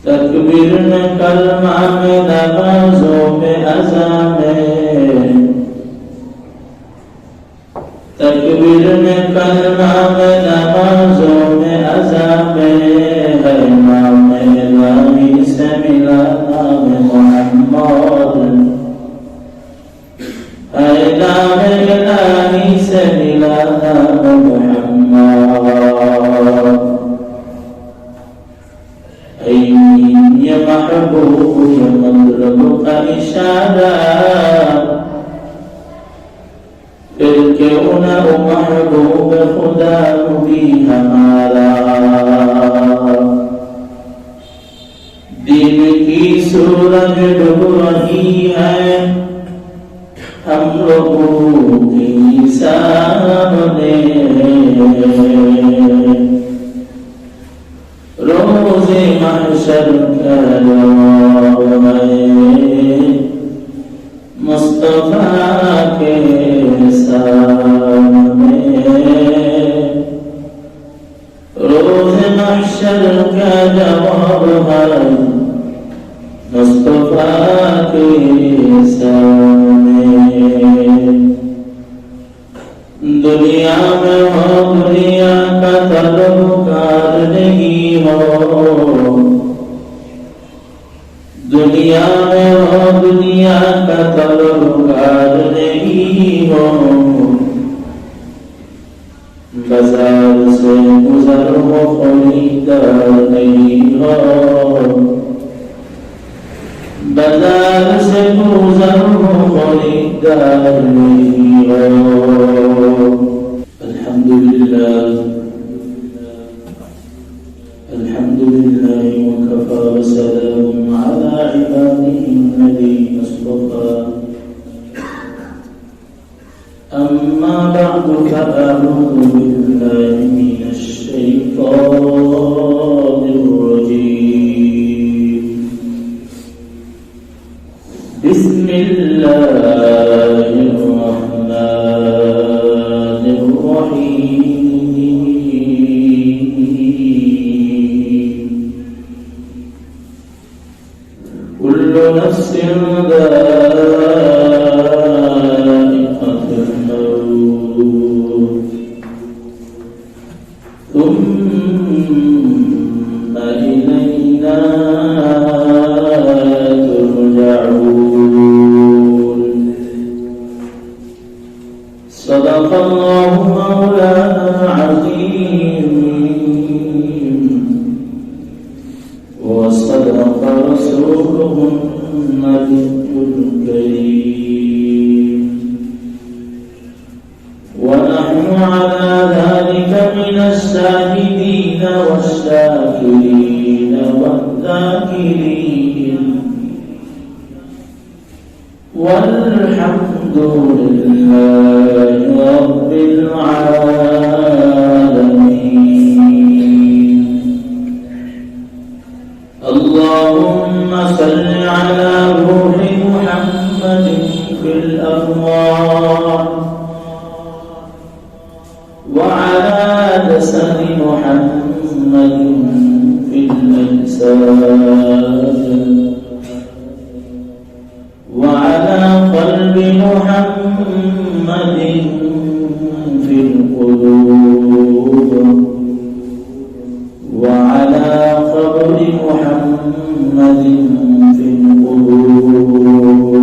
तकबीर में कलमा में नमाजों में अज़ा में, तकबीर में कलमा में नमाजों में अज़ा में है नाम इलाही से मिला नाम मोहम्मद, है नाम इलाही से मिला नाम मोहम्मद। ये महबूब ये मतलब का इशारा, फिर क्यों न हो महबूब खुदा भी हमारा। दिन की सूरज डूब रही है हम लोगों के सामने, रोज़े महशर का जवाब है मुस्तफा के सामने। रोज़े महशर का जवाब है मुस्तफा के सामने। दुनिया में हो दुनिया का तलबकार नहीं हो, दुनिया में हो दुनिया का तलबकार नहीं हो। बाजार से गुजर हो खरीदार नहीं हो, बाजार से गुजर हो खरीदार नहीं हो। अल्हम्दुलिल्लाह अल्हम्दुलिल्लाह वकफा वसलामुन अला इबादिही अल्लज़ीना इस्तफ़ा। अम्मा बअदु फ़अऊज़ु बिल्लाहि मिनश शैतानिर रजीम। बिस्मिल्लाहिर रहमानिर रहीम। कुल्लु नफ्सिन ज़ाइक़ातुल मौत सुम्मा इलैना तुरजऊन। सदक़ल्लाहु मौलाना अज़ीम व सदक़ रसूलुहुन नबियुल करीम। व नहनु अला ज़ालिका मिनश शाहिदीन वश्शाकिरीन वज़्ज़ाकिरीन वल्हम्दुलिल्लाहि रब्बिल आलमीन। अल्लाहुम्मा सल्लि अला रूहि मुहम्मदिन फिल अरवाह व अला जसदि मुहम्मदिन फिल अजसाद व अला क़ल्बि मुहम्मदिन फिल क़ुलूब व अला क़ब्रि मुहम्मदिन फिल क़ुबूर।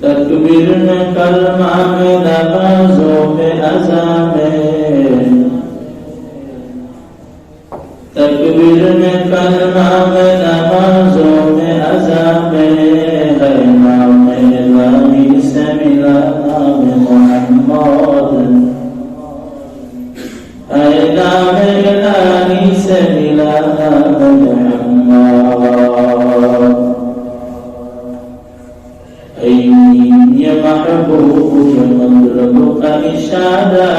तकबीर में कलमा में नमाजों में अज़ा में, तकबीर में कलमा में नमाजों में अज़ा में है नाम इलाही से मिला नाम मोहम्मद, है नाम इलाही से मिला नाम मोहम्मद। ये महबूब ये मतलब का इशारा,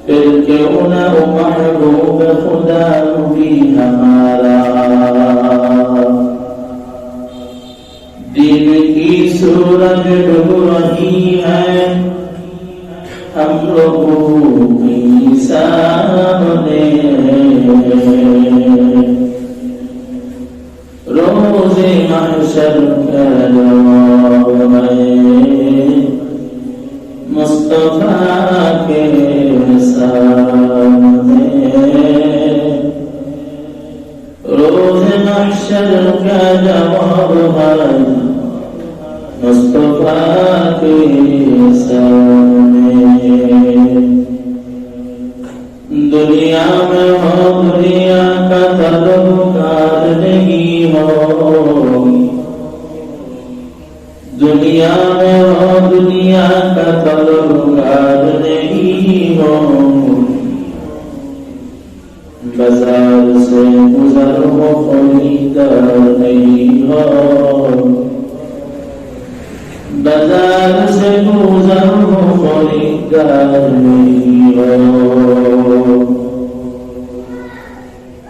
फिर क्यों न हो महबूब खुदा भी हमारा। दिन की सूरज डूब रही है हम लोगों की सामने, दुनिया में हो दुनिया का तलबगार नहीं हो, दुनिया में हो दुनिया का तलबगार नहीं हो, बाजार से गुजर हो खरीदार नहीं हो, बाजार से गुजर हो खरीदार नहीं हो।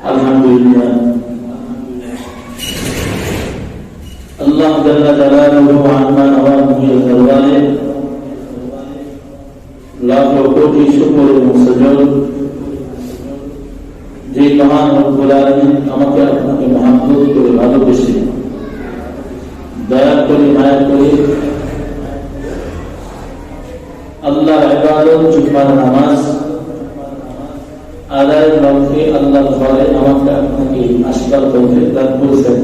अल्हम्दुलिल्लाह, अल्लाह जल्ल जलालुहु अम्मा नवाज़ुहु दरबारे लाखों कोटि शुक्र এবং সুজুদ যে মহান রব্বুল আলামিন আমাকে আপনাকে মহব্বত করে ভালোবেসে দয়া করে মায়া করে আল্লাহর ইবাদত জুমার নামাজ আদায়ের লক্ষ্যে আল্লাহর ঘরে আমাকে আপনাকে আসার তৌফিক দান করেছেন।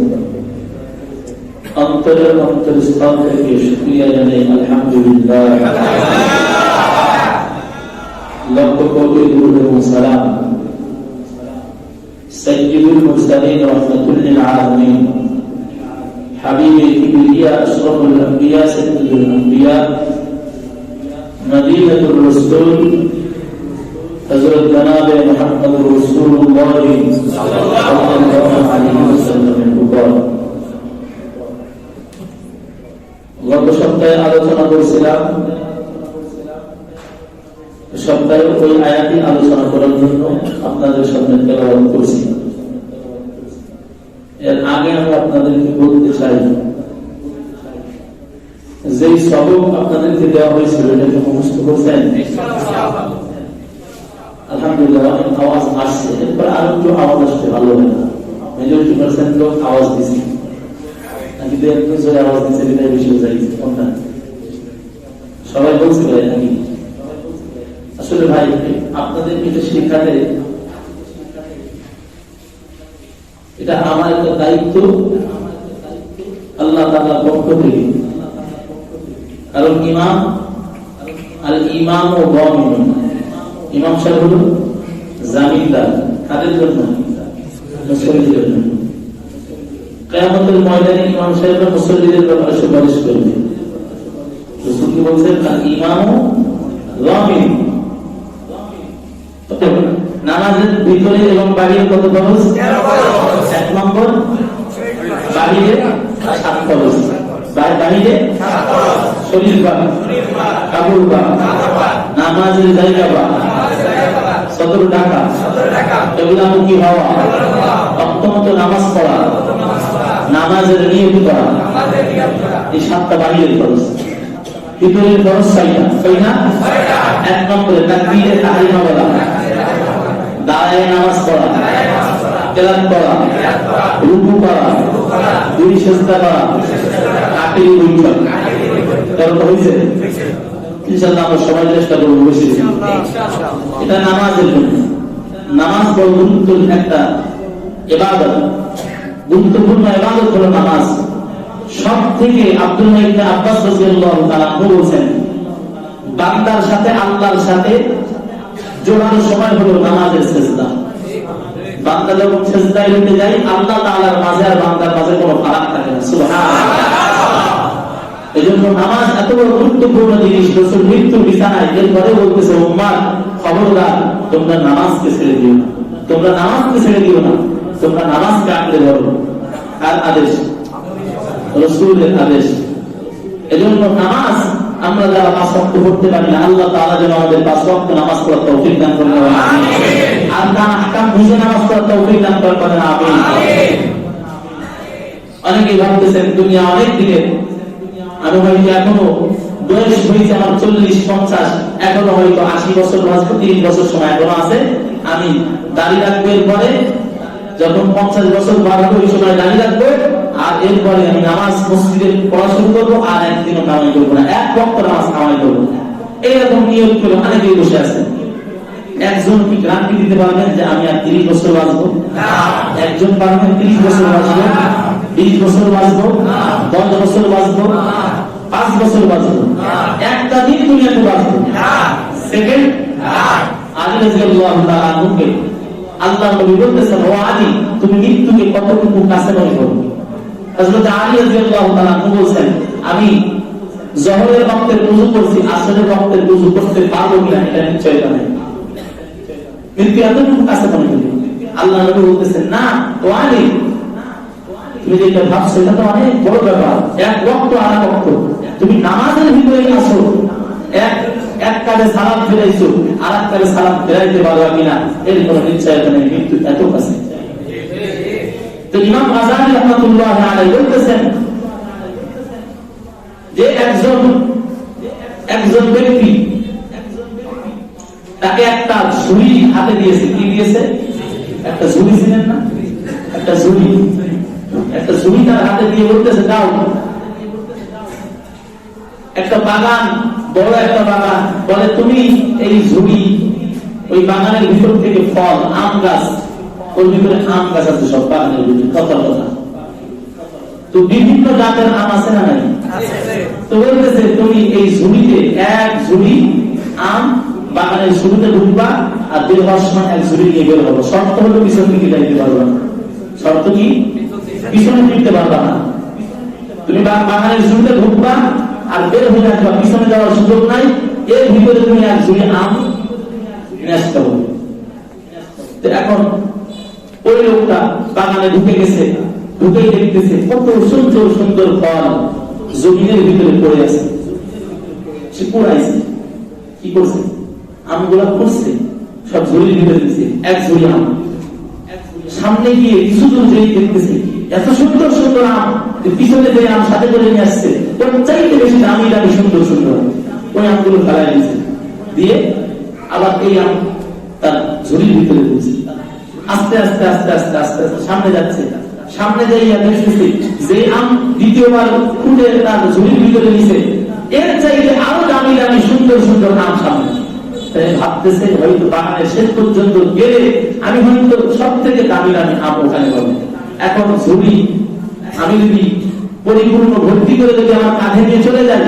অন্তরের অন্তরস্থল থেকে শুকরিয়া জানাই আলহামদুলিল্লাহ। লক্ষ কোটি দুরূদ এবং সালাম সাইয়্যিদুল মুরসালিন রাহমাতুল আলামিন হাবিবে কিবরিয়া আশরাফুল আম্বিয়া সাইয়্যিদুল আম্বিয়া মদিনাতুর রাসূল হযরত জনাবে মুহাম্মদুর রাসূলুল্লাহ সাল্লাল্লাহু আলাইহি ওয়াসাল্লামের উপর গত সপ্তাহে আলোচনা করেছিলাম। সপ্তাহে ওই আয়াতই আলোচনা করার জন্য আপনাদের সামনে তেলাওয়াত করছি। এর আগে আমি আপনাদেরকে বলতে চাই, যেই সবক আপনাদেরকে দেওয়া হয়েছিল এটাকে মুখস্থ করছেন? আলহামদুলিল্লাহ, আওয়াজ আসছে। এরপর আরো একটু আওয়াজ আসতে ভালো হয় না। মেজরিটি পার্সেন্ট লোক আওয়াজ দিচ্ছে, নাকি দু একটু জোরে আওয়াজ দিচ্ছে, এটাই বেশি যাইছে। কোনটা সবাই বলছে ভাই নাকি? আসলে ভাই আপনাদেরকে এটা শেখাতে এটা আমার একটা দায়িত্ব আল্লাহ তাআলার পক্ষ থেকে। কারণ ইমাম আর ইমাম ও গামিন, ইমাম সাহেব হলো জামিনদার কাদের জন্য? মুসল্লিদের জন্য। কিয়ামতের ময়দানে ইমাম সাহেবরা মুসল্লিদের ব্যাপারে সুপারিশ করবে। রাসূল কি বলছেন? আর ইমাম ও গামিন। নামাজের ভিতরে এবং বাইরে কত খরচ? 1 নম্বর বাইরে 7 খরচ। বাইরে শরীর বা কাপড় বা নামাজের জায়গা বা 17 টাকা, এগুলামুখী হওয়া, অক্ষমত নামাজ পড়া, নামাজের নিয়ত করা, এই 7টা বাহিরের খরচ। ভিতরের খরচ 6টা, তাই না? 1 নম্বরে তাকবীরে তাহরিমা বলা, দাঁড়ায় নামাজ পড়া, তেলাওয়াত করা, রুকু করা, 2 সিজদা করা, আখেরি বৈঠক। তারপর হইছে ইনশাআল্লাহ আমরা সবাই চেষ্টা করব বসে। এটা নামাজের জন্য। নামাজ বড় গুরুত্বপূর্ণ একটা ইবাদত, গুরুত্বপূর্ণ ইবাদত হলো নামাজ। সব থেকে আব্দুল্লাহ ইবনে আব্বাস রাদিয়াল্লাহু তাআলা বলেছেন, বান্দার সাথে আল্লাহর সাথে জোড়ানোর সময় হলো নামাজের সিজদা। বান্দা যখন সিজদায় হতে যায়, আল্লাহ তাআলার মাঝে আর বান্দার মাঝে কোনো ফারাক থাকে না। সুবহানাল্লাহ। এজন্য নামাজ এত বড় গুরুত্বপূর্ণ জিনিস। রাসূল মৃত্যু বিছানায় এরপরে বলতেছে, উম্মাহ খবরদার, তোমরা নামাজকে ছেড়ে দিও না, তোমরা নামাজকে ছেড়ে দিও না, তোমরা নামাজকে আঁকড়ে ধরো। আর আদেশ রাসূলের আদেশ। এজন্য নামাজ আমরা যারা 5 ওয়াক্ত পড়তে পারি না, আল্লাহ তাআলা যেন আমাদের 5 ওয়াক্ত নামাজ পড়ার তৌফিক দান করেন। আমিন। আর তার আহকাম বুঝে নামাজ পড়ার তৌফিক দান করেন। আমিন। অনেকেই ভাবতেছেন দুনিয়া অনেক দিকে, আমি হয়তো এখনো বয়স হয়েছে আমার 40-50, এখনো হয়তো 80 বছর বাঁচবো, 30 বছর সময় এখনো আছে, আমি দাড়ি রাখবো। এরপরে যখন 50 বছর পার হবে ওই সময় দাড়ি রাখবো, আর এরপরে আমি নামাজ মসজিদে পড়া শুরু করবো, আর একদিনও কামাই করবো না, 1 ওয়াক্ত নামাজ কামাই করবো। এইরকম নিয়ত করে অনেকেই বসে আছে। একজন কি গ্যারান্টি দিতে পারবেন যে আমি আর 30 বছর বাঁচবো? একজন পারবেন 30 বছর বাঁচবো, 20 বছর বাঁচবো, 10 বছর বাঁচবো, 5 বছর বাঁচবো? একটা দিন দুনিয়াতে বাঁচবো, সেকেন্ড আলী রাদিয়াল্লাহু তাআলা আনহুকে আল্লাহ নবী বলতেছেন, ও আলী, তুমি মৃত্যুকে কতটুকু কাছে মনে করো? হযরত আলী রাদিয়াল্লাহু তাআলা আনহু বলেন, আমি জোহরের ওয়াক্তে ওযু করছি, আসরের ওয়াক্তে ওযু করতে পারবো কিনা এটা নিশ্চয় জানি। মৃত্যু এতটুকু কাছে মনে করি। আল্লাহ নবী বলতেছেন, না ও আলী, তুমি যেটা ভাবছো এটা তো অনেক বড় ব্যাপার। এক ওয়াক্ত আর এক ওয়াক্ত, তুমি নামাজের ভিতরে আসো, এক কাজে সালাম ফেরাইছো, আর এক কাজে সালাম ফেরাইতে পারবা কিনা এর কোনো নিশ্চয়তা নেই। মৃত্যু এত কাছে। তো ইমাম গাযালি রাহমাতুল্লাহ আলাইহি বলতেছেন যে একজন ব্যক্তি তাকে একটা ঝুড়ি হাতে দিয়েছে। কি দিয়েছে? একটা ঝুড়ি, ছিলেন না? একটা ঝুড়ি তার হাতে দিয়ে বলতেছে, দাও। একটা বাগান, বড় একটা বাগান, বলে তুমি এই ঝুড়ি, ওই বাগানের ভিতর থেকে ফল, আম গাছ, ওর ভিতরে আম গাছ আছে সব বাগানের ভিতরে, কথা তো বিভিন্ন জাতের আম আছে না নাই? তো বলতেছে, তুমি এই ঝুড়িতে এক ঝুড়ি আম বাগানের শুরুতে ঢুকবা, আর বের হওয়ার সময় এক ঝুড়ি নিয়ে বের হবো। শর্ত হলো পিছন দিকে যাইতে পারবা না। শর্ত কি? পিছনে ফিরতে পারবা না। তুমি বাগানের শুরুতে ঢুকবা আর বের হয়ে আসবা, পিছনে যাওয়ার সুযোগ নাই। এর ভিতরে তুমি এক ঝুড়ি আম ন্যস্ত হবে। এখন ওই লোকটা বাগানে ঢুকে গেছে, ঢুকেই দেখতেছে কত সুন্দর সুন্দর ফল জমিনের ভিতরে পড়ে আছে। সে কুড়াইছে, কি করছে? আমগুলা করছে, সব ঝুড়ির ভিতরে দিচ্ছে, এক ঝুড়ি আম। সামনে গিয়ে কিছু দূর যেই দেখতেছে এত সুন্দর সুন্দর আম, পিছনে যে আম সাথে করে নিয়ে আসছে ওর চাইতে বেশি দামি দামি সুন্দর সুন্দর, ওই আমগুলো ফেলাই দিচ্ছে, দিয়ে আবার এই আম তার ঝুড়ির ভিতরে দিচ্ছে। আস্তে আস্তে আস্তে আস্তে আস্তে আস্তে সামনে যাচ্ছে। সামনে যাইয়া দেখতেছি যে আম দ্বিতীয়বার ফুটে তার ঝুড়ির ভিতরে নিছে, এর চাইতে আরো দামি দামি সুন্দর সুন্দর আম সামনে। ভাবতেছে হয়তো বাগানের শেষ পর্যন্ত গেলে আমি হয়তো সব থেকে দামি দামি আম ওখানে পাবো। এখন ঝুড়ি আমি যদি পরিপূর্ণ ভর্তি করে যদি আমার কাঁধে নিয়ে চলে যাই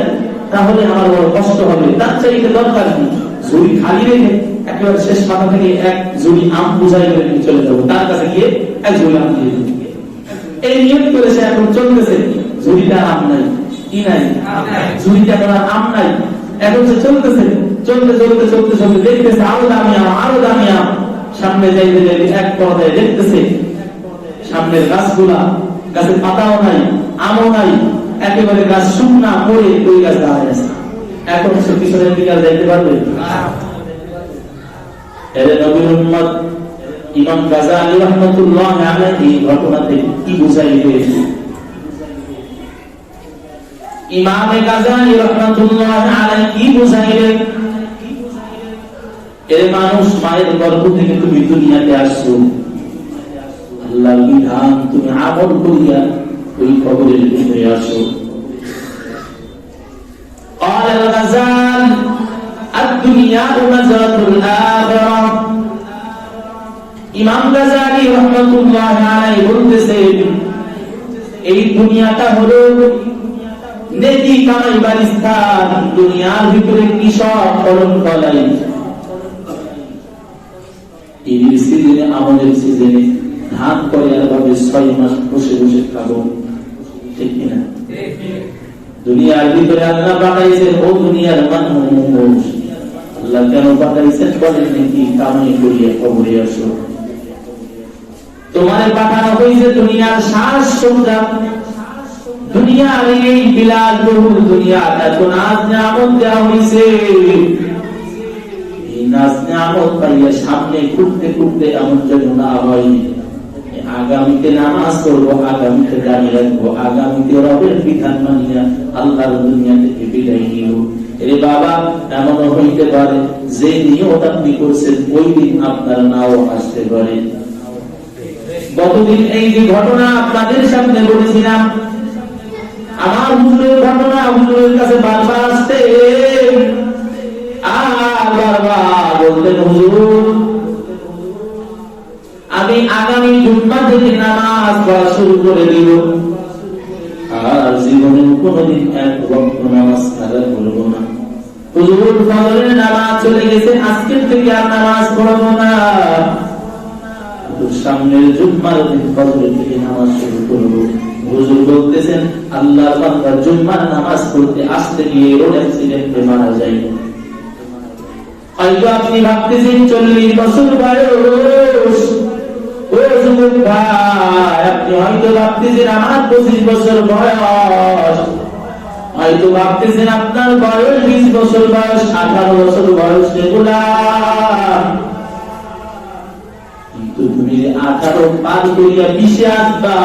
তাহলে আমার বড় কষ্ট হবে। তার চাইতে দরকার কি, ঝুড়ি খালি রেখে একেবারে শেষ মাথা থেকে এক ঝুড়ি আম বুঝাই করে নিয়ে চলে যাবো, তার কাছে গিয়ে এক ঝুড়ি আম দিয়ে দেবো। এই নিয়ত করে সে এখন চলতেছে। ঝুড়িটা আম নাই, কি নাই? ঝুড়িটা এখন আর আম নাই। এখন সে চলতেছে, চলতে চলতে চলতে চলতে দেখতেছে আরো দামি আম, আরো দামি আম। সামনে যাইতে যাইতে এক পর্যায়ে দেখতেছে সামনের গাছগুলা, গাছের পাতাও নাই, আমও নাই, একেবারে গাছ শুকনা পড়ে ওই গাছ দাঁড়ায় আছে। এখন সে পিছনের দিকে আর যাইতে পারবে? নবীর উম্মত ইমাম গাযালি রাহমাতুল্লাহ আলাইহি এই ঘটনা থেকে কি বুঝাইবে? ইমাম গাযালি রাহমাতুল্লাহ আলাইহি কি বুঝাইবে? এর মানুষ, মায়ের গর্ভ থেকে তুমি দুনিয়াতে আসছো, আল্লাহর বিধান তুমি আমল করিয়া ওই কবরের ভিতরে আসো। قال الغزال الدنيا مزرعة الآخرة। ইমাম গাযালি রাহমাতুল্লাহ আলাইহি বলতেছেন, এই দুনিয়াটা হলো নেকি কামাইবার স্থান। দুনিয়ার ভিতরে কৃষক ফলন ফলাই, এই সিজনে, আমাদের সিজনে ধান করে আর ভাবে 6 মাস বসে বসে খাবো, ঠিক কিনা? দুনিয়ার ভিতরে আল্লাহ পাঠাইছেন, ও দুনিয়ার মানুষ, আল্লাহ কেন পাঠাইছেন বলেন নাকি? কামাই করিয়া কবরে আসো। তোমার পাঠানো হয়েছে দুনিয়ার শ্বাস সজ্জা, দুনিয়ার এই বিলাস বহুল দুনিয়া, এত নাজ নিয়ামত দেওয়া হয়েছে। এই নাজ নিয়ামত পাইয়া সামনে ঘুরতে ঘুরতে এমন যেন না হয় আগামীতে নামাজ পড়বো, আগামীতে দাঁড়িয়ে রাখবো, আগামীতে রবের বিধান মানিয়া আল্লাহর দুনিয়া থেকে বিদায় নিব। এরে বাবা, এমনও হইতে পারে যে নিয়ত আপনি করছেন ওই দিন আপনার নাও আসতে পারে। গতদিন এই যে ঘটনা আপনাদের সামনে বলেছিলাম, আমার হুজুরের ঘটনা, হুজুরের কাছে বারবার আসতে আর বারবার বলতেন, হুজুর আমি আগামী জুম্মা থেকে নামাজ পড়া শুরু করে দিব, আর জীবনে কোনদিন এক ওয়াক্ত নামাজ আদায় করব না। হুজুর ফজরের নামাজ চলে গেছে, আজকের থেকে আর নামাজ পড়বো না, সামনের জুম্মার দিন ফজরের থেকে নামাজ শুরু করবো। হুজুর বলতেছেন আল্লাহর বান্দা জুম্মার নামাজ পড়তে আসতে গিয়ে রোড অ্যাক্সিডেন্টে মারা যায়। হয়তো আপনি ভাবতেছেন 40 বছর বয়স, ও যুবক ভাই, আপনি হয়তো ভাবতেছেন আমার 25 বছর বয়স, হয়তো ভাবতেছেন আপনার বয়স 20 বছর বয়স, 18 বছর বয়স, এগুলা কিন্তু তুমি 18 পার করিয়া 20-এ আসবা,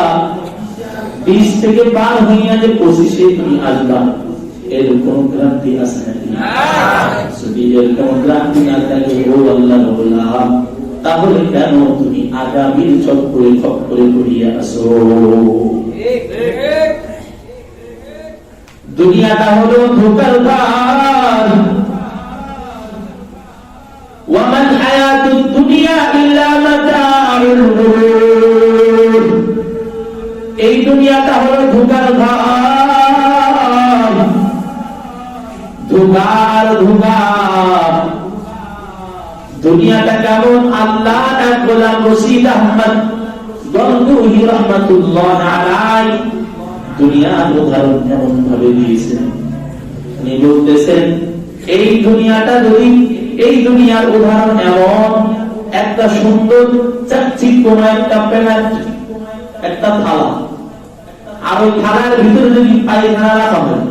20 থেকে পার হইয়া যে 25-এ তুমি আসবা, এর কোন গ্যারান্টি আছে নাকি? যদি এর কোন গ্যারান্টি না থাকে, ও আল্লাহ বললাম, তাহলে কেন তুমি আগামীর চক্করে খপ্পরে পড়িয়া আসো? দুনিয়াটা হলো ধোঁকার ঘর। ওয়ামান হায়াতুদ দুনিয়া ইল্লা মাতাউল গুরুর। এই দুনিয়াটা হলো ধোঁকার ঘর, ধোঁকার ধোঁকা। দুনিয়াটা কেমন? আল্লাহ এক গোলাম রশিদ আহমদ গঙ্গুহি রহমাতুল্লাহ আলাইহি দুনিয়ার উদাহরণ এমন ভাবে দিয়েছেন, উনি বলতেছেন এই দুনিয়াটা যদি, এই দুনিয়ার উদাহরণ এমন একটা সুন্দর চাকচিক্যময় একটা প্যাকেট, একটা থালা, আর ওই থালার ভিতরে যদি পায়খানা রাখা হয়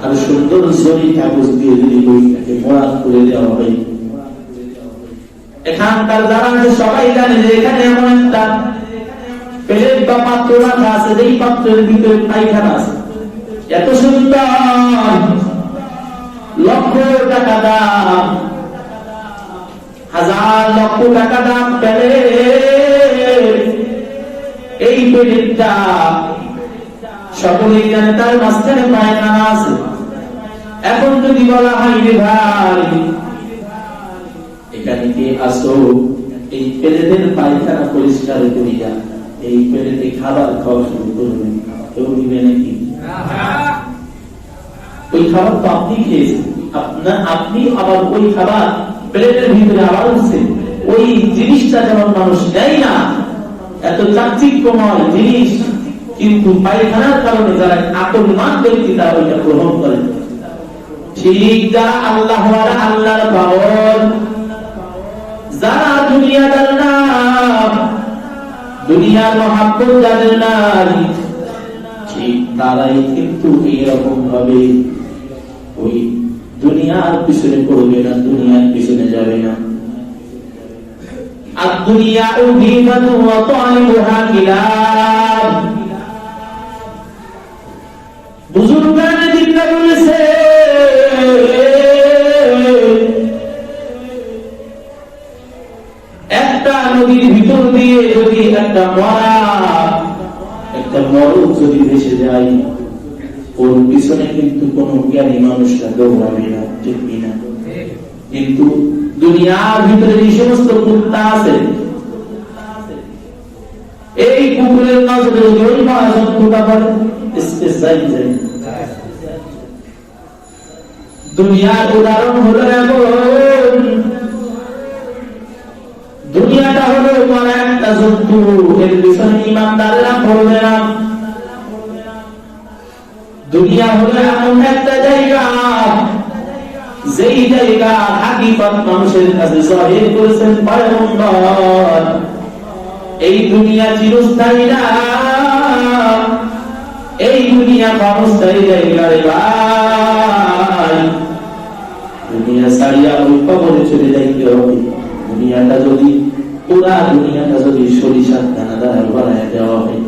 আর সুন্দর জরি কাগজ দিয়ে যদি ওইটাকে মোড়াত করে দেওয়া হয়, এখানকার যারা আছে সবাই জানে যে এখানে এমন একটা প্লেট বা পাত্র রাখা আছে, যেই পাত্রের ভিতরে পায়খানা আছে, এত সুন্দর, লক্ষ টাকা দাম, হাজার লক্ষ টাকা দাম প্লেট। এই প্লেটটা সকলেই জানে তার মাঝখানে পায়খানা আছে। এখন যদি বলা হয় রে ভাই এখানে কে আসো, এই প্লেটের পায়খানা পরিষ্কার করিয়া এই প্লেটে খাবার খাওয়া শুরু করবেন, কেউ দিবে নাকি? ওই খাবার তো আপনি খেয়েছেন, আপনি আবার ওই খাবার প্লেটের ভিতরে আবার উঠছে, ওই জিনিসটা যেমন মানুষ নেয় না, এত চাকচিক্যময় জিনিস, কিন্তু পায়খানার কারণে যারা আকলমান ব্যক্তি তারা ওইটা গ্রহণ করে। ঠিক যারা আল্লাহ আল্লাহর পাগল, যারা দুনিয়াদার না, দুনিয়ার মহাব্বত যাদের নাই, ঠিক তারাই কিন্তু এইরকম ভাবে ওই দুনিয়ার পিছনে পড়বে না, দুনিয়ার পিছনে যাবে না। আর দুনিয়া উদ্ভিদাতু ওয়া তালিবুহা কিলাব। বুজুর্গানে জিজ্ঞাসা করেছে একটা নদীর ভিতর দিয়ে যদি একটা মরক যদি ভেসে যায়, ওর পিছনে কিন্তু কোন জ্ঞানী মানুষরা দৌড়াবে না, ঠিক না? কিন্তু দুনিয়ার ভিতরে যে সমস্ত কুত্তা আছে, এই কুকুরের নজরে ওই মহাজন্তুটা পড়ে দুনিয়ার উদাহরণ হলো এমন, দুনিয়াটা হলো মারা একটা জন্তু, এর পিছনে ইমানদাররা পড়বে না। দুনিয়া হলো এমন একটা জায়গা, যেই জায়গা হাকিকত মানুষের কাছে জাহির করেছেন পয়গম্বর। এই দুনিয়া চিরস্থায়ী না, এই দুনিয়া ক্ষণস্থায়ী জায়গা রে ভাই। দুনিয়া ছাড়িয়া ওই কবরে চলে যাইতে হবে। দুনিয়াটা যদি, পুরা দুনিয়াটা যদি সরিষার দানা দ্বারা বানায় দেওয়া হয়,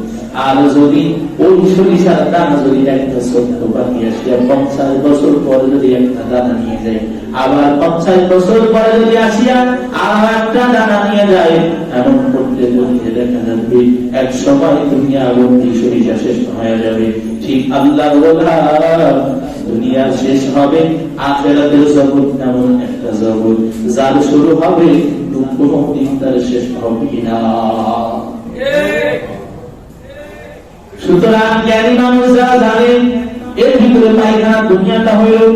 আর যদি ওই সরিষার দানা যদি একটা ছোট্ট পাখি আসিয়া 50 বছর পরে যদি একটা দানা নিয়ে যায়, আবার 50 বছর পরে যদি আসিয়া আরো একটা দানা নিয়ে যায়, এমন করতে করতে দেখা যাবে এক সময় দুনিয়া বন্দি সরিষা শেষ হয়ে যাবে। ঠিক আল্লাহর ওয়াদা, দুনিয়া শেষ হবে, আখিরাতের জগৎ এমন একটা জগৎ যার শুরু হবে, কোনদিন তার শেষ হবে না। সুতরাং জ্ঞানী মানুষরা জানেন এর ভিতরে পায়খানা দুনিয়াটা হইল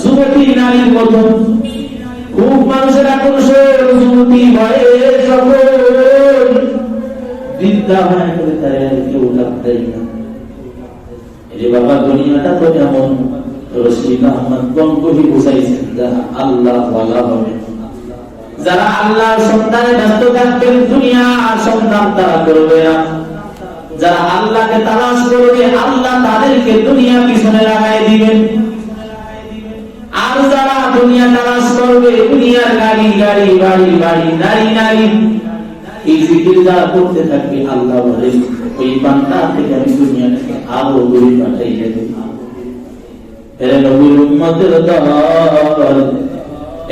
যুবতী নারীর মতো খুব মানুষের আকর্ষণ, যুবতী ভয়ে সকল বৃদ্ধা হয় করে তারা কেউ লাভ দেয় না। এই বাবা দুনিয়াটা তো এমন রশিদ আহমদ গঙ্গোহী বুঝাইছেন যারা আল্লাহ ওয়ালা হবে, যারা আল্লাহর সন্তানে ব্যস্ত থাকবেন দুনিয়া সন্তান তারা করবে না। যারা আল্লাহকে তালাশ করবে আল্লাহ তাদেরকে দুনিয়া পিছনে লাগাই দিবেন। আর যারা দুনিয়া তালাশ করবে দুনিয়ার গাড়ি গাড়ি বাড়ি বাড়ি নারী নারী এই জিকির যারা করতে থাকবে আল্লাহ বলে ওই বান্দা থেকে আমি দুনিয়াটাকে আরো দূরে পাঠাই দেব। এর নবীর উম্মতের দল,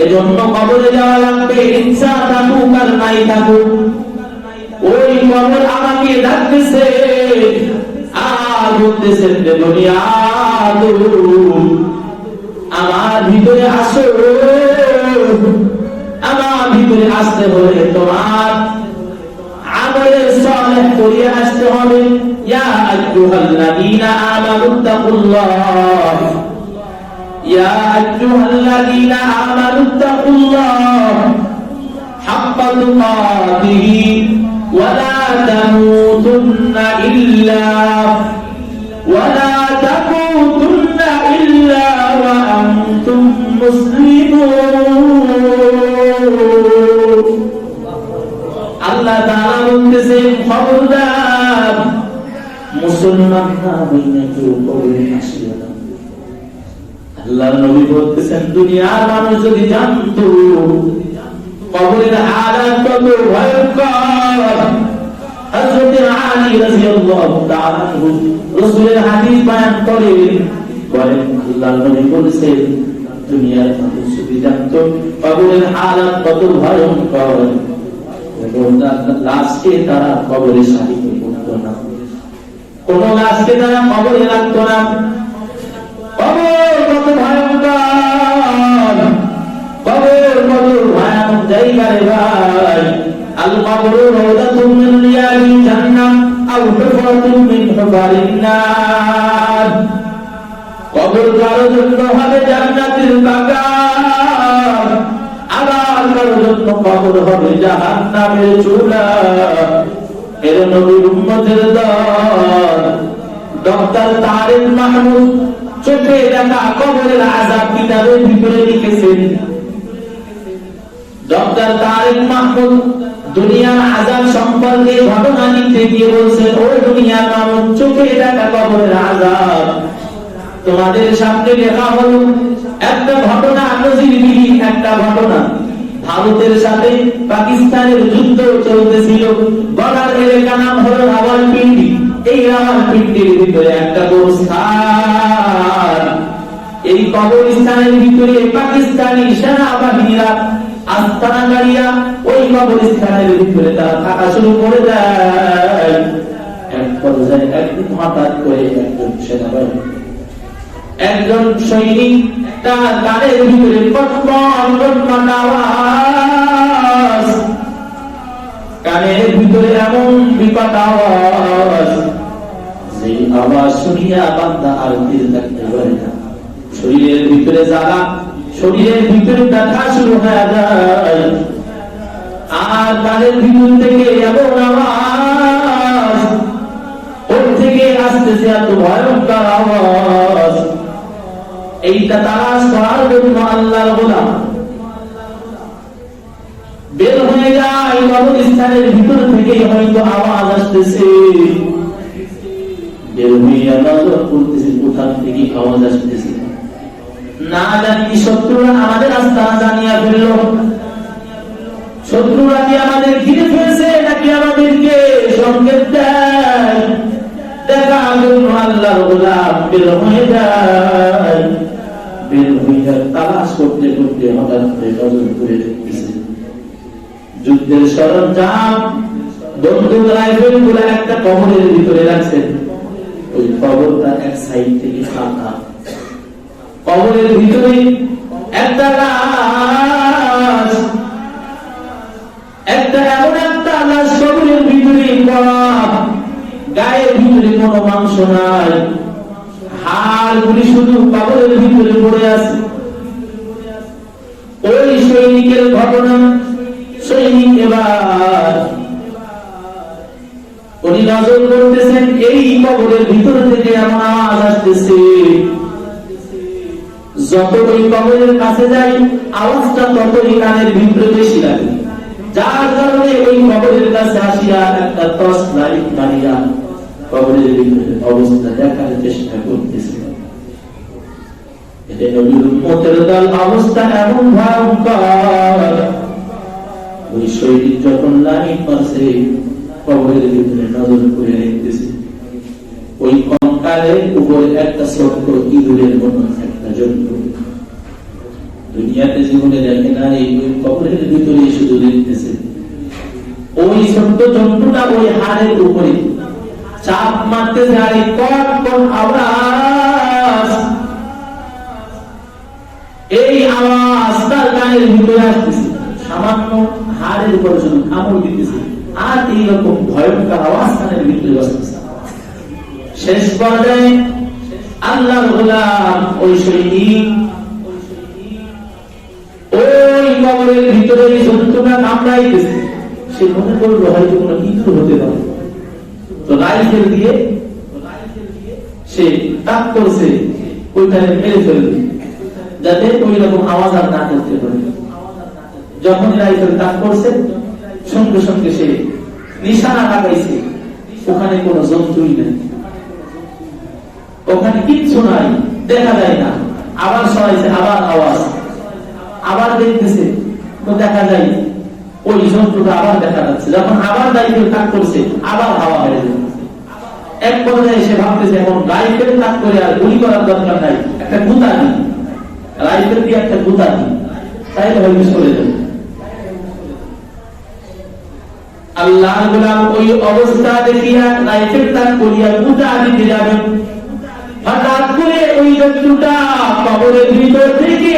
এজন্য কবরে যাওয়া লাগবে, ইচ্ছা থাকুক আর নাই থাকুক। ওই কবর আমাকে ডাকতেছে আর বলতেছে দুনিয়া আমার ভিতরে আসো, আমার ভিতরে আসতে হলে তোমার আমলে সালেহ করিয়ে আসতে হবে। ইয়া আইয়ুহাল্লাযীনা আমানুত্তাকুল্লাহ, ইয়া আইয়ুহাল্লাযীনা আমানুত্তাকুল্লাহ হাক্কা তুকাতিহি ওয়া লা তামুতুন্না ইল্লা ওয়া আনতুম মুসলিমুন। আল্লাহ তাআলা বলতেছেন খবরদার মুসলমান না হইলে কেউ কবরে আসিও না। আল্লাহর নবী বলতেছেন দুনিয়ার মানুষ যদি জানতো কবরের হালাত কত ভয়ঙ্কর। হযরত আলী রাদিয়াল্লাহু তাআলা রাসূলের হাদিস বয়ান করেন, বলেন আল্লাহর নবী বলেছেন দুনিয়ার মানুষ যদি জানতো কবরের হালাত কত ভয়ঙ্কর, লাশকে তারা কবরে সাহিত্য করতো না, কোন লাশকে তারা কবরে রাখতো না। কবর কত ভয়ঙ্কর, কবর কত ভয়ানক জায়গা রে ভাই। আল কবরু রাউদাতুম মিন রিয়াদিল জান্নাহ আও হুফরাতুম মিন হুফারিন নার। কবর কারো জন্য হবে জান্নাতের বাগান, আবার কারো জন্য কবর হবে জাহান্নামের চুলা। এর নবীর উম্মতের দল ডক্টর তারেক মাহমুদ চোখে দেখা কবরের আযাব কিতাবের ভিতরে লিখেছেন। ডক্টর তারেক মাহমুদ দুনিয়ার আযাব সম্পর্কে ঘটনা লিখতে গিয়ে বলছেন, ও দুনিয়ার মানুষ চোখে দেখা কবরের আযাব তোমাদের সামনে লেখা হলো একটা ঘটনা, নজিরবিহীন একটা ঘটনা। ভারতের সাথে পাকিস্তানের যুদ্ধ চলতেছিল, বর্ডার এলাকা নাম হলো রাওয়ালপিন্ডি। এই রাওয়ালপিন্ডির ভিতরে একটা কবরস্থান, এই কবরস্থানের ভিতরে পাকিস্তানি সেনাবাহিনীরা আস্তানা গাড়িয়া ওই কবরস্থানের ভিতরে তারা থাকা শুরু করে দেয়। এক পর্যায়ে একদিন হঠাৎ করে একজন সেনাবাহিনী একজন সৈনিক তার কানের ভিতরে কটমট আওয়াজ, কানের ভিতরে এমন বিকট আওয়াজ যে আওয়াজ শুনিয়া বান্দা আর দিল থাকতে পারে না। শরীরের ভিতরে জ্বালা, শরীরের ভিতরে ব্যথা শুরু হয়ে যায়, আর কানের ভিতর থেকে এমন আওয়াজ, ওর থেকে আসতেছে এত ভয়ঙ্কর আওয়াজ। এইটা তালাশ করার জন্য আল্লাহর গোলাম বের হয়ে যায়। কবরস্থানের ভিতর থেকে হয়তো আওয়াজ আসতেছে, বের হয়ে নজর করতেছে কোথা থেকে আওয়াজ আসতেছে। না জানি শত্রুরা আমাদের রাস্তা জানিয়া ফেলল, শত্রুরা কি আমাদের ঘিরে ফেলছে নাকি আমাদেরকে সংকেত দেয়। দেখার জন্য আল্লাহর গোলাম বের হয়ে যায়। বের হয়ে তালাশ করতে করতে হঠাৎ করে নজর করে দেখতেছে যুদ্ধের সরঞ্জাম, বন্দুক, রাইফেল গুলো একটা কবরের ভিতরে রাখছেন। ওই কবরটা এক সাইড থেকে ফাঁকা, কবরের ভিতরে একটা লাশ, একটা এমন একটা লাশ কবরের ভিতরে, গায়ের ভিতরে কোনো মাংস নাই, হাড়গুলি শুধু কবরের ভিতরে পড়ে আছে। উনি নজর করতেছেন এই কবরের ভিতর থেকে এমন আওয়াজ আসতেছে, যত ওই কবরের কাছে যাই আওয়াজটা ততই কানের ভিতরে বেশি লাগে, যার কারণে ওই কবরের কাছে আসিয়া একটা টর্চ লাইট মারিয়া কবরের ভিতরে অবস্থা দেখার চেষ্টা করতেছে। এটা নবীর উম্মতের দল অবস্থা এমন ভয়ঙ্কর, ওই শহীদ যখন লাইট মারছে কবরের ভিতরে নজর করে দেখতেছে, ওই কঙ্কালের উপরে একটা ছোট্ট ইঁদুরের মতো একটা জন্তু, দুনিয়াতে জীবনে দেখে না, এই কবরের ভিতরে শুধু দেখতেছে। ওই ছোট্ট জন্তুটা ওই হাড়ের উপরে চাপ মারতেছে, আর এই কট কট আওয়াজ, এই আওয়াজ তার কানের ভিতরে আসতেছে, সামান্য হাড়ের উপরে শুধু কামড় দিতেছে, আর এইরকম ভয়ঙ্কর আওয়াজ কানের ভিতরে বসতেছে। শেষ পর্যায়ে আল্লাহর গোলাম ওই শহীদ ওই কবরের ভিতরে এই জন্তুটা কামড়াইতেছে, সে মনে করলো হয়তো কোনো কিছু হতে পারে, তো রাইফেল দিয়ে সে তাক করছে ওইখানে মেরে ফেলবে, যাতে ওই রকম আওয়াজ আর না করতে পারে। যখন রাইফেল তাক করছে সঙ্গে সঙ্গে সে নিশানা লাগাইছে, ওখানে কোনো জন্তুই নেই, ওখানে কিচ্ছু নাই, দেখা যায় না। আবার সরাইছে, আবার আওয়াজ, আবার দেখতেছে, তো দেখা যায় ওই জন্তুটা আবার দেখা যাচ্ছে। যখন আবার রাইফেল তাক করছে আবার হাওয়া হয়ে যাচ্ছে। এক পর্যায়ে সে ভাবতেছে এখন রাইফেল তাক করে আর গুলি করার দরকার নাই, একটা গুতা দিই, রাইফেল দিয়ে একটা গুতা দিই, তাইলে হয়তো চলে যাবে। আল্লাহর গোলাম ওই অবস্থা দেখিয়া রাইফেল তাক করিয়া গুতা দিতে যাবেন, হঠাৎ করে ওই জন্তুটা কবরের ভিতর থেকে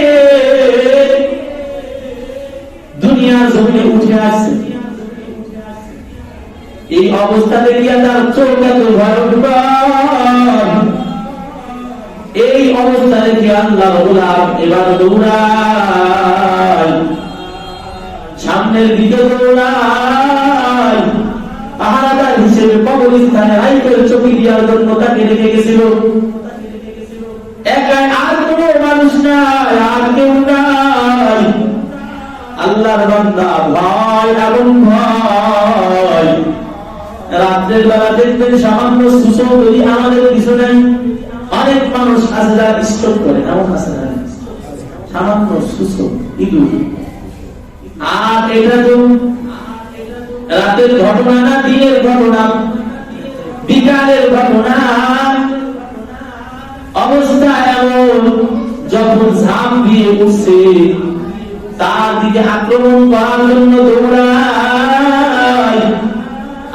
দুনিয়ার জমিনে উঠে আসছে। এই অবস্থা দেখিয়া তার চোখ এত ভয়ঙ্কর, এই অবস্থা দেখে আল্লাহর গোলাম এবার দৌড়ায়, সামনের দিকে দৌড়ায়। পাহারাদার হিসেবে কবরস্থানে রাইফেল চৌকি দেওয়ার জন্য তাকে রেখে গেছিল। একা, আর কোনো মানুষ নাই, আর কেউ নাই। আল্লাহর বান্দা ভয় এবং ভয়। রাত্রের বেলা দেখবেন সামান্য সুসো যদি আমাদের কিছু নেই, অনেক মানুষ আছে যারা স্ট্রোক করে, এমন আছে না, সামান্য সুসো ইঁদুর। আর এটা তো রাতের ঘটনা না, দিনের ঘটনা, বিকালের ঘটনা। অবস্থা এমন, যখন ঝাঁপ দিয়ে উঠছে তার দিকে আক্রমণ করার জন্য দৌড়ায়।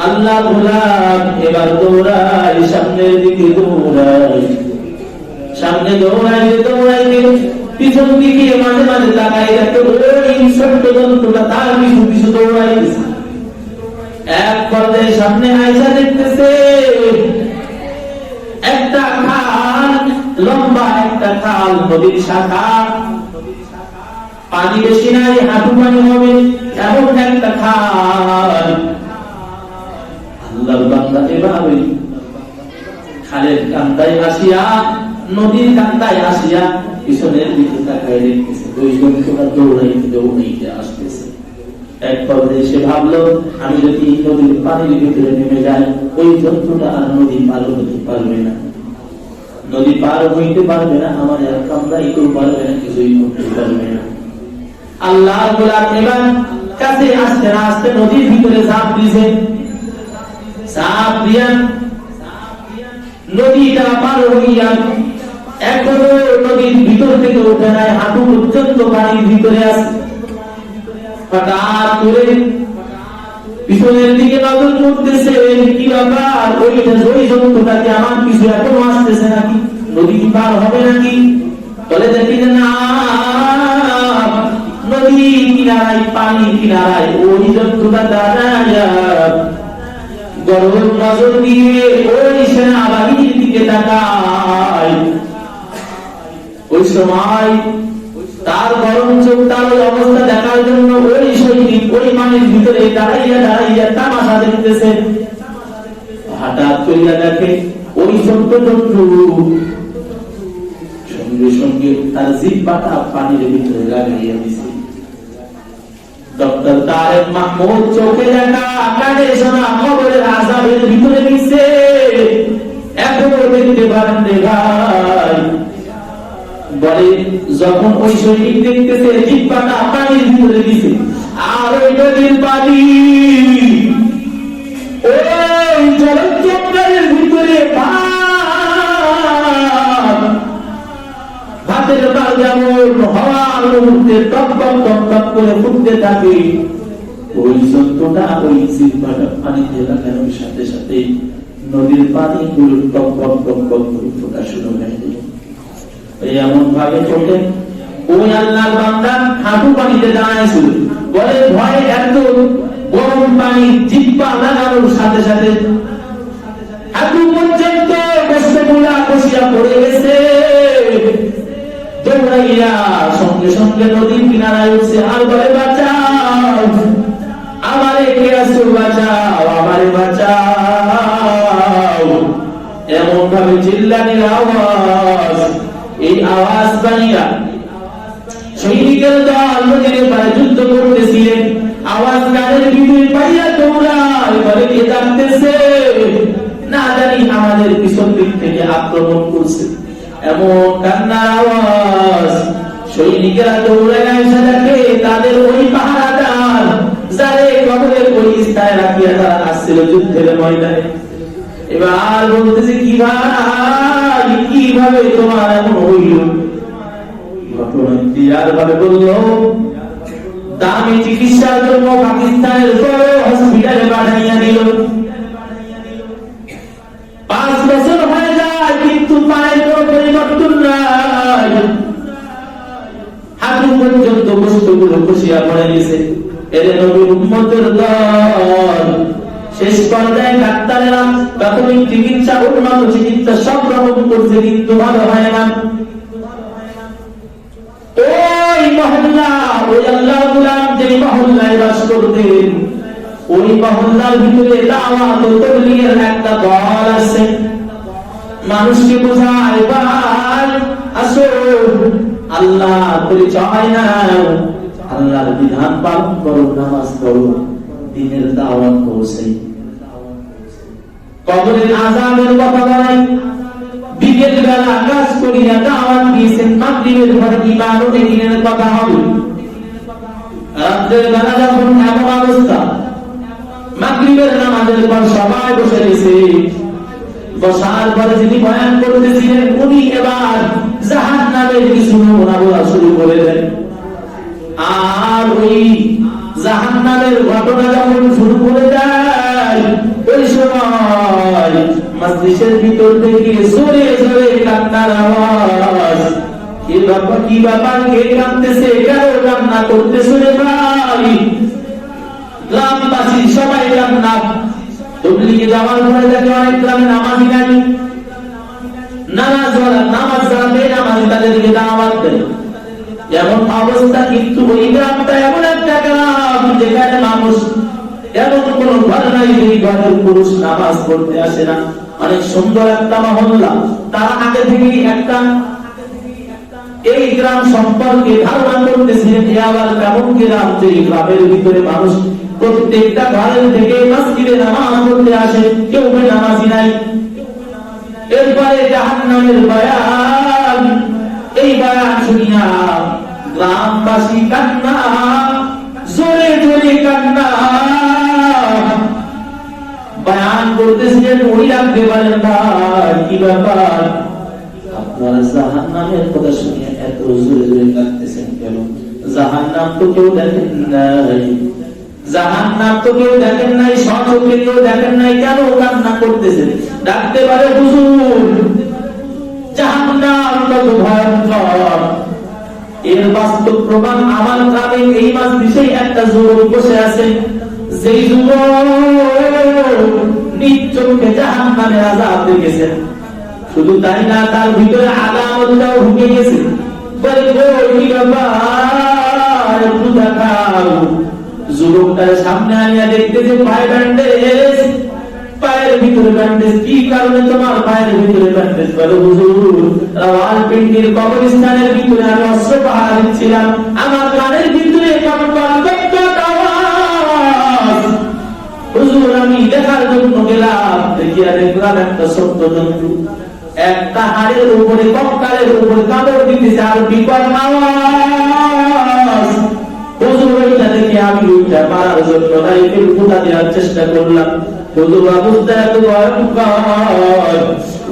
আল্লাহ গোলাম এবার দৌড়ায়, সামনের দিকে দৌড়ায়, সামনে দৌড়াইতে দৌড়াইতে পিছন দিকে মাঝে মাঝে তাকাই দেখে ওই ছোট্ট জন্তুটা তার পিছু পিছু দৌড়াইতেছে। এক পর্যায়ে সামনে আইসা দেখতেছে একটা খাল, লম্বা একটা খাল, নদীর শাখা, পানি বেশি নাই, হাঁটু পানি হবে এমন একটা খাল। আল্লাহর বান্দা এবার ওই খালের কান্দায় আসিয়া, নদীর কান্দায় আসিয়া পিছনের দিকে তাকায় দেখতেছে ওই জন্তুটা দৌড়াইতে দৌড়াইতে আসতেছে। এক পর্যায়ে সে ভাবলো আমি যদি নদীর পানির ভিতরে নেমে যাই ওই জন্তুটা আর নদী পার হতে পারবে না, নদী পার হইতে পারবে না, আমার আর কামড়াইতেও পারবে না, কিছুই করতে পারবে না। আল্লাহর গোলাম এবার কাছে আসতে না আসতে নদীর ভিতরে ঝাঁপ দিয়েছে। ঝাঁপ দিয়া নদীটা পার হইয়া এখনো নদীর ভিতর থেকে উঠে নাই, হাঁটু পর্যন্ত পানির ভিতরে আছে। হঠাৎ করে পিছনের দিকে নজর করতেছে, কি ব্যাপার, ওই জন্তুটাকে আমার কিছু এখনো আসতেছে নাকি, নদী কি পার হবে নাকি? বলে দেখি যে না, নদী কিনারায়, পানি কিনারায় ওই জন্তুটা দাঁড়ায় গরম নজর দিয়ে ওই সেনাবাহিনীর দিকে তাকায়। ওই সময় তার গরম চোখ, তার ওই অবস্থা দেখার জন্য ওই সৈনিক ওই পানির ভিতরে দাঁড়াইয়া দাঁড়াইয়া তামাশা দেখতেছে। হঠাৎ করিয়া দেখে ওই ছোট্ট জন্তু সঙ্গে সঙ্গে তার জিহ্বাটা পানির ভিতরে লাগাইয়া দিছে। ডক্টর তারেক মাহমুদ চোখে দেখা কানে শোনা খবরের আযাবের ভিতরে দিছে, এখনো দেখতে পারেন রে ভাই। বলে যখন ওই সৈনিক দেখতেছে জিহ্বাটা পানির ভিতরে দিছে, আর ওই নদীর পানি ওই জলচক্রের ভিতরে ভাতের পাল যেমন হওয়ার মুহূর্তে টপ টপ টপ টপ করে ফুটতে থাকে, ওই জন্তুটা ওই জিহ্বাটা পানিতে লাগানোর সাথে সাথে নদীর পানি গুলো টপ টপ টপ টপ করে ফোটা শুরু হয়ে গেল। এমন ভাবে চলতে ওই আল্লাহর বান্দা হাঁটু পানিতে দাঁড়াইছিল। বলে ভয় এত গরম পানি জিহ্বা লাগানোর সাথে সাথে হাঁটু পর্যন্ত কষ্টগুলা কষিয়া পড়ে গেছে। দৌড়াইয়া সঙ্গে সঙ্গে নদীর কিনারায় উঠছে, আর বলে বাঁচাও আমারে, কে আছো বাঁচাও আমারে বাঁচাও। এমন ভাবে চিল্লানির আওয়াজ, এই আওয়াজ পাইয়া সৈনিকের দল নদীর পাড়ে যুদ্ধ করতেছিলেন। আওয়াজ কানের ভিতরে পাইয়া দৌড়ায়, বলে কে জানতেছে না জানি আমাদের পিছন দিক থেকে আক্রমণ করছে। এমন কান্নার আওয়াজ, সৈনিকেরা দৌড়ায় এসে দেখে তাদের ওই পাহারাদার যারে কবরের ওই স্থানে রাখিয়া তারা আসছিল যুদ্ধের ময়দানে। এবার বলতেছে কি ভাই কিভাবে তোমার এমন হইল? ঘটনা ক্লিয়ার ভাবে বলল, দামি চিকিৎসার জন্য পাকিস্তানের বড় হসপিটালে পাঠাইয়া দিল। 5 বছর হয়ে যায় কিন্তু পায়ের কোনো পরিবর্তন নাই, হাঁটু পর্যন্ত কষ্টগুলো খসিয়া পড়ে গেছে। এর নবীর উম্মতের দল শেষ পর্যায়ে ডাক্তারেরা প্রাথমিক চিকিৎসা উন্নত চিকিৎসা সব রকম করছে কিন্তু ভালো হয় না। ওই মহল্লা ওই আল্লাহর গোলাম যে মহল্লায় বাস করতেন, ওই মহল্লার ভিতরে দাওয়াত ও তাবলীগের একটা দল আছে। মানুষকে বোঝায় ভাই আসো আল্লাহ পরিচয় নাও, আল্লাহর বিধান পালন করো, নামাজ পড়ো, দ্বীনের দাওয়াত পৌঁছে। কবরের আযাবের কথা বলাই, বিকেল বেলা কাজ করিয়া দাওয়াত দিয়েছেন, মাগরিবের পরে ইমান ও দ্বীনের কথা হবে। রাতের বেলা যখন এমন অবস্থা, মাগরিবের নামাজের পর সবাই বসে গেছে, বসার পরে যিনি বয়ান করতেছিলেন উনি এবার জাহান্নামের কিছু নমুনা বলা শুরু করে দেন। আর ওই জাহান্নামের ঘটনা যখন শুরু করে দেয়, ওই সময় মজলিসের ভিতর থেকে জোরে জোরে কান্নার আওয়াজ। কি ব্যাপার কে কাঁদতেছে, কেন কান্না করতেছে রে ভাই? গ্রামবাসী সবাই কান্না। তবলিগে যাওয়ার পরে দেখে অনেক গ্রামে নামাজি নাই, নামাজ যারা বেনামাজি তাদেরকে দাওয়াত দেয়। এমন অবস্থা কিন্তু ওই গ্রামটা এমন একটা গ্রাম যেখানে মানুষ এমন কোন ঘর নাই যে ঘরের পুরুষ নামাজ পড়তে আসে না। অনেক সুন্দর একটা মহল্লা। তারা আগে থেকে একটা এই গ্রাম সম্পর্কে ধারণা করতেছিলেন আবার কেমন গ্রাম যে গ্রামের ভিতরে মানুষ প্রত্যেকটা ঘরের থেকে মসজিদে নামাজ পড়তে আসে, কেউ নামাজি নাই। এরপরে জাহান্নামের বয়ান, এই বয়ান শুনিয়া গ্রামবাসী কান্না, জোরে জোরে কান্না। বয়ান করতেছিলেন ওই রাখতে পারেন ভাই কি ব্যাপার, আপনারা জাহান্নামের কথা শুনিয়ে এত জোরে জোরে কাঁদতেছেন কেন? জাহান্নাম তো কেউ দেখেন নাই, জাহান্নাম তো কেউ দেখেন নাই, সচক্ষে কেউ দেখেন নাই, কেন কান্না করতেছেন? ডাকতে পারে হুজুর জাহান্নাম কত ভয়ঙ্কর, এর বাস্তব প্রমাণ আমার গ্রামে এই মজলিসে একটা যুবক বসে আছে, যেই যুবক নিজ চোখে জাহান্নামের আযাব দেখেছেন। শুধু তাই না, তার ভিতরে আলামতটাও ঢুকে গেছে। বলে কি ব্যাপার একটু দেখাও। যুবকটার সামনে আনিয়া দেখতেছে পায়ে ব্যান্ডেজ, পায়ের ভিতরে ব্যান্ডেজ। কি কারণে তোমার পায়ের ভিতরে ব্যান্ডেজ? বলে হুজুর, রাওয়ালপিন্ডির কবরস্থানের ভিতরে আমি অস্ত্র পাহারা দিচ্ছিলাম, আমার কানের ভিতরে হুজুর আমি দেখার জন্য গেলাম, দেখিয়া দেখলাম একটা ছোট্ট জন্তু একটা হাড়ের উপরে কঙ্কালের উপরে কামড় দিতেছে আর বিকট আওয়াজ। হুজুর ওইটা দেখে আমি ওইটা মারার জন্য রাইফেল ফুটা দেওয়ার চেষ্টা করলাম। হুজুর অবস্থা এত ভয়ঙ্কর,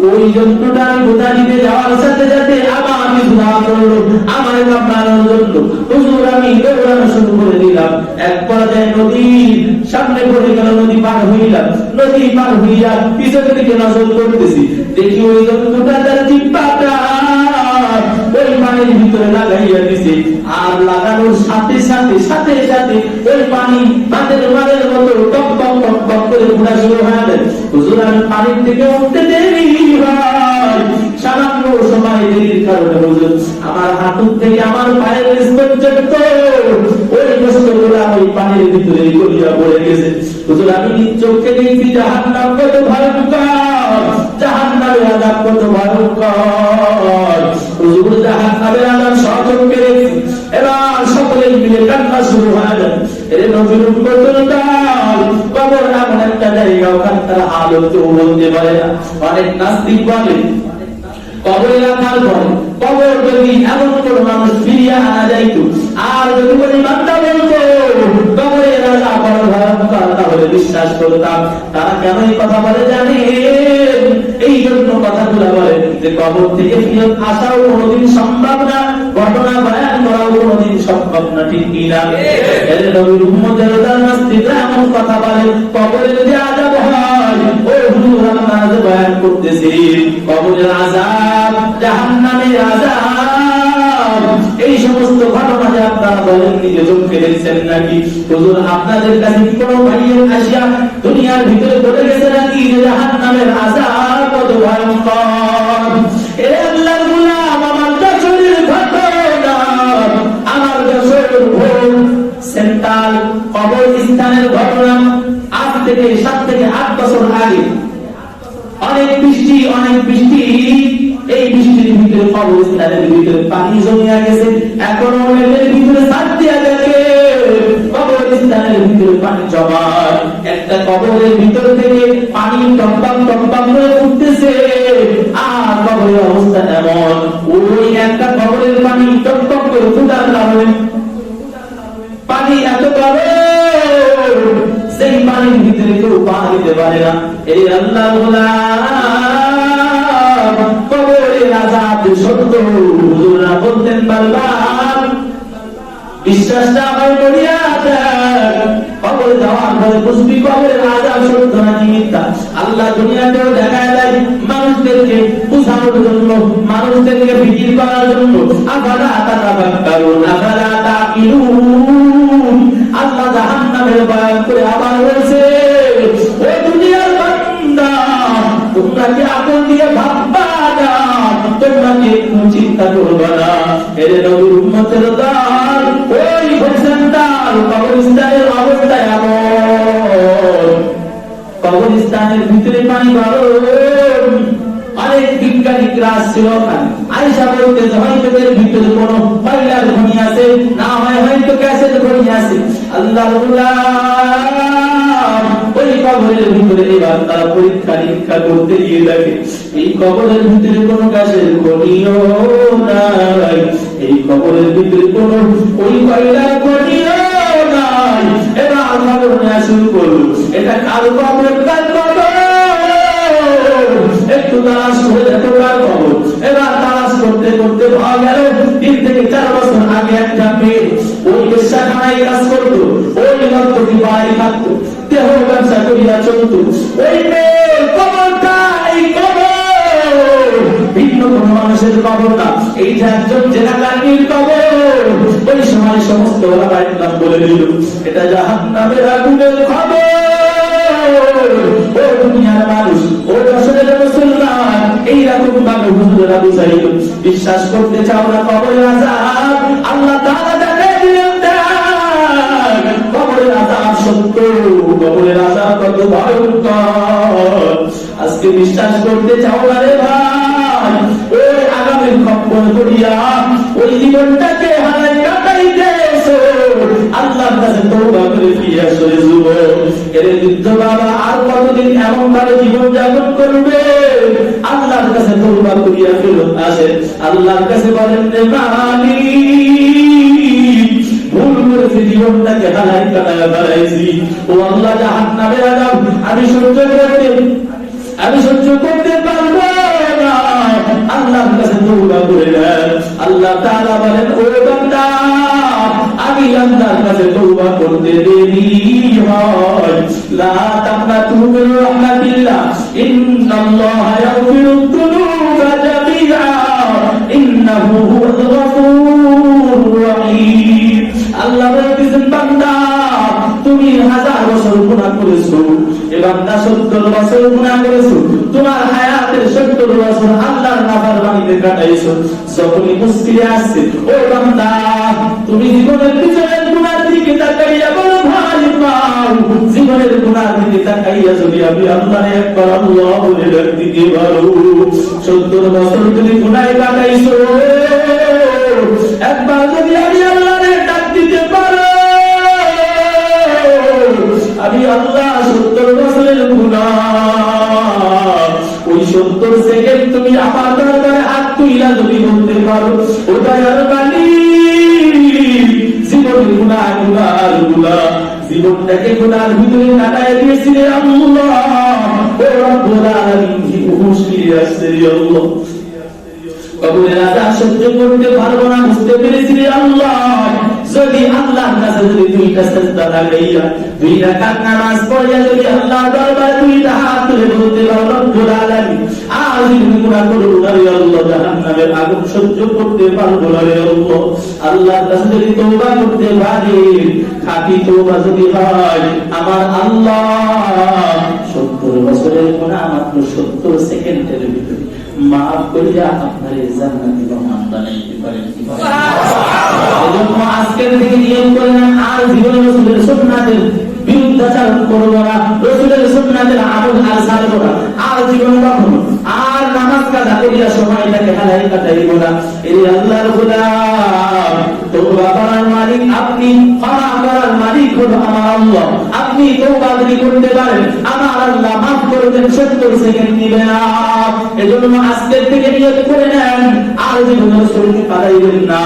ওই জন্তুটা ফুটা দিতে যাওয়ার সাথে সাথে আমার ধোঁয়া করলো আমার কামড়ানোর জন্য। হুজুর আমি দৌড়ানো শুরু করে দিলাম, এক পর্যায়ে নদীর সামনে পড়ে গেল, নদী পার হইলাম। নদী পার হইয়া পিছনের দিকে নজর করতেছি, দেখি ওই জন্তুটা তার জিহ্বাটা ওই পানির ভিতরে লাগাইয়া দিছে, আর লাগানোর সাথে সাথে সাথে সাথে ওই পানি বাঁধের মারের মতো টক টক টক টক করে ঘোরা শুরু হয়ে যায়। হুজুর আমি পানির থেকে উঠতে দেরি হয়, সামান্য সময় দেরির কারণে হুজুর আমার হাঁটুর থেকে আমার পায়ের নিচ পর্যন্ত ওই বস্তুগুলা ওই পানির ভিতরে গড়িয়া পড়ে গেছে। হুজুর আমি নিজ চোখে দেখছি জাহান্নাম কত ভয়ঙ্কর, জাহান্নামের আযাব কত ভয়ঙ্কর। হুজুর জাহান্নামের আযাব সচক্ষে দেখছি, এবার সকলে মিলে কান্না শুরু হয়ে যায়। এর নবীর উম্মতরা কবর এমন একটা জায়গা, ওখানকার হালত কেউ বলতে পারে না। অনেক নাস্তিক বলে কবরে রাখার পর কবর যদি এমন কোন মানুষ ফিরিয়ে আনা যাইতো, আর যদি কোনো বান্দা বলতো কবরে রাখা বড় ভয়ঙ্কর, তাহলে বিশ্বাস করতাম। তারা কেন এই কথা বলে জানেন? এই জন্য কথাগুলো বলে যে কবর থেকে ফিরত আসাও কোনোদিন সম্ভব না, ঘটনা বয়ান করাও কোনোদিন সম্ভব না, ঠিক কিনা? এর নবীর উম্মতের নাস্তিকরা এমন কথা বলে কবরে যদি আযাব হয়, ও হুজুর আপনারা যে বয়ান করতেছেন কবরের আযাব, জাহান্নামের আযাব, এই সমস্ত ঘটনা যে আপনারা বলেন নিজে চোখে দেখছেন নাকি? হুজুর আপনাদের কাছে কি কোনো ভাইয়ের আসিয়া দুনিয়ার ভিতরে বলে গেছে নাকি যে জাহান্নামের আযাব কত ভয়ঙ্কর? এ আল্লাহর গোলাম, আমার দেশের ঘটনা, আমার দেশের ভোট সেন্ট্রাল কবরস্থানের ঘটনা আজ থেকে 7 থেকে 8 বছর আগে অনেক বৃষ্টি এই বৃষ্টির ভিতরে কবরস্থানের ভিতরে পানি জমিয়া গেছে, এখনো অনেকের ভিতরে ছাদ দেয়া গেছে, কবরস্থানের ভিতরে পানি জমা। একটা কবরের ভিতর থেকে পানি টপটপ টপটপ করে উঠতেছে, আর কবরের অবস্থা এমন, ওই একটা কবরের পানি টপটপ করে ফুটার কারণে পানি এত গরম, সেই পানির ভিতরে কেউ পা দিতে পারে না। এই আল্লাহর গোলাম, কবরের আযাব সত্য হুজুররা বলতেন বারবার, বিশ্বাসটা আমার করিয়া দেন, কবরে যাওয়ার পরে বুঝবি কবরের আযাব সত্য নাকি মিথ্যা। আল্লাহ দুনিয়াতেও দেখায় দেয় মানুষদেরকে বুঝানোর জন্য, মানুষদেরকে ফিকির করার জন্য। আফালা তাতাফাক্কারুন আফালা তাকিলুন। আল্লাহ জাহান্নামের বয়ান করে আবার বলছে, ও দুনিয়ার বান্দা, তোমরা কি আকল দিয়ে ভাববা না? তোমরা কি চিন্তা করবা না? এর নবীর উম্মতের দল ওই হোসেনদার কবরস্থানের অবস্থা এমন, কবরস্থানের ভিতরে পানি গরম, অনেক বিজ্ঞানী ক্লাস ছিল ওখানে। আয়েশা বলতে হয়তো এর ভিতরে কোনো কয়লার খনি আছে, না হয় হয়তো গ্যাসের খনি আছে। আল্লাহর গোলাম, ওই কবরের ভিতরে এবার তারা পরীক্ষা নিরীক্ষা করতে গিয়ে দেখে এই কবরের ভিতরে কোনো গ্যাসের খনিও নাই, এই কবরের ভিতরে কোনো ওই কয়লার খনিও নাই। এবার খবর নেওয়া শুরু করলো, এটা কার কবর, কার কবর, একটু তালাশ করে দেখো কার খবর। এবার তালাশ করতে করতে পাওয়া গেল 3 থেকে 4 বছর আগে একটা মেয়ে ওই বেশ্যাখানায় কাজ করতো, ওই নর্তকী বাড়ি থাকতো, দেহ ব্যবসা করিয়া চলতো। ওই মেয়ের কবরটা এই কবর, ভিন্ন কোন মানুষের কবর না, এইটা একজন জেনাকারীর কবর। ওই সময় সমস্ত ওলামা ইকরাম বলে দিল এটা জাহান্নামের আগুনের খবর। ও দুনিয়ার মানুষ, ও আসলে মুসলমান, এইরকম ভাবে হুজুররা বুঝাইল। বিশ্বাস করতে চাও না কবরের আযাব? আল্লাহ তাআলা জানাই দিলেন কবরের কবরের আযাব কত ভয়ঙ্কর। আজকে বিশ্বাস করতে চাও না রে ভাই, ওই আগামীর খপ্পর করিয়া ওই জীবনটাকে হারাই কাটাইতেছো। আল্লাহর কাছে তওবা করে ফিরে আসো রে যুবক। এর বৃদ্ধ বাবা আর কতদিন এমন ভাবে জীবন যাপন করবে? আল্লাহর কাছে তওবা করিয়া ফেরত আসে। আল্লাহর কাছে বলেন রে মালিক, ভুল করেছি, জীবনটাকে হারাই কাটায় বাড়াইছি। ও আল্লাহ, জাহান্নামের আযাব আমি সহ্য করতে পারবো না। আল্লাহর কাছে তওবা করে নেন। আল্লাহ তাআলা বলেন, ও বান্দা, আমি আল্লাহর কাছে তওবা করতে দেরি হয়। লা তাকনাতু মির রাহমাতিল্লাহ, ইন্নাল্লাহা ইয়াগফিরুয যুনুবা জামিআ, ইন্নাহু হুয়াল গফুরুর রহিম। আল্লাহ বলেন, বান্দা, তুমি 1000 বছর গুনাহ করেছো, এ বান্দা 70 বছর গুনাহ করেছো। তোমার হায়াতের 70 বছর আল্লাহর নাফরমানিতে কাটাইছো। যখনই মুশকিলে আসছে, ও বান্দা, তুমি জীবনের পিছনের গুনার দিকে তাকাইয়া বলো, ভাই পাও, জীবনের গুনার দিকে তাকাইয়া যদি আমি আল্লাহর একবার আল্লাহ বলে ডাকতে পারো, 70 বছর তুমি গুনায় কাটাইছো, একবার যদি আমি আল্লাহরে ডাক দিতে পারো, আমি আল্লাহ 70 বছরের গুনাহ, ওই 70 সেকেন্ড তুমি আমার দরবারে হাত তুইলা যদি বলতে পারো, ও দয়ার মালিক, জীবনের গুনাহ জীবনটাকে গুনার ভিতরে কাটায় দিয়েছিলে আল্লাহ, ও রব্বুল আলামিন, মুশকিল আসছে আল্লাহ, কবরের আযাব সহ্য করতে পারবো না, বুঝতে পেরেছি আল্লাহ। যদি আল্লাহর কাছে যদি দুইটা সিজদা লাগাইয়া 2 রাকাত নামাজ পড়িয়া যদি আল্লাহর দরবারে 2টা হাত তুলে বলতে পারো, রব্বুল আলামিন, আজ তুমি গুনাহ করো না রে আল্লাহ, জাহান্নামের আগুন সহ্য করতে পারবো না রে আল্লাহ। আল্লাহর কাছে যদি তওবা করতে পারি, খাঁটি তওবা যদি হয়, আমার আল্লাহ 70 বছরের গুনাহ মাত্র 70 সেকেন্ডের ভিতরে মাফ করিয়া আপনার জান্নাতি মেহমান বানাইতে পারেন। এজন্য আজকের থেকে নিয়ম করেন, আর জীবনে রাসূলের সুন্নাতের বিরুদ্ধাচরণ করব না, রাসূলের সুন্নাতের আমল আর ছাড়ব না, আর জীবনে কখনো আর নামাজ কাজা করিয়া সময়টাকে হারাই কাটাইব না। এই আল্লাহর গোলাম, তওবা করার মালিক আপনি, ক্ষমা করার মালিক হলো আমার আল্লাহ। আপনি তওবা যদি করতে পারেন, আমার আল্লাহ মাফ করে দেন, 70 সেকেন্ড দিবেন না। এজন্য আজকের থেকে নিয়ত করে নেন, আর জীবনে রাসূলকে পালাইবেন না।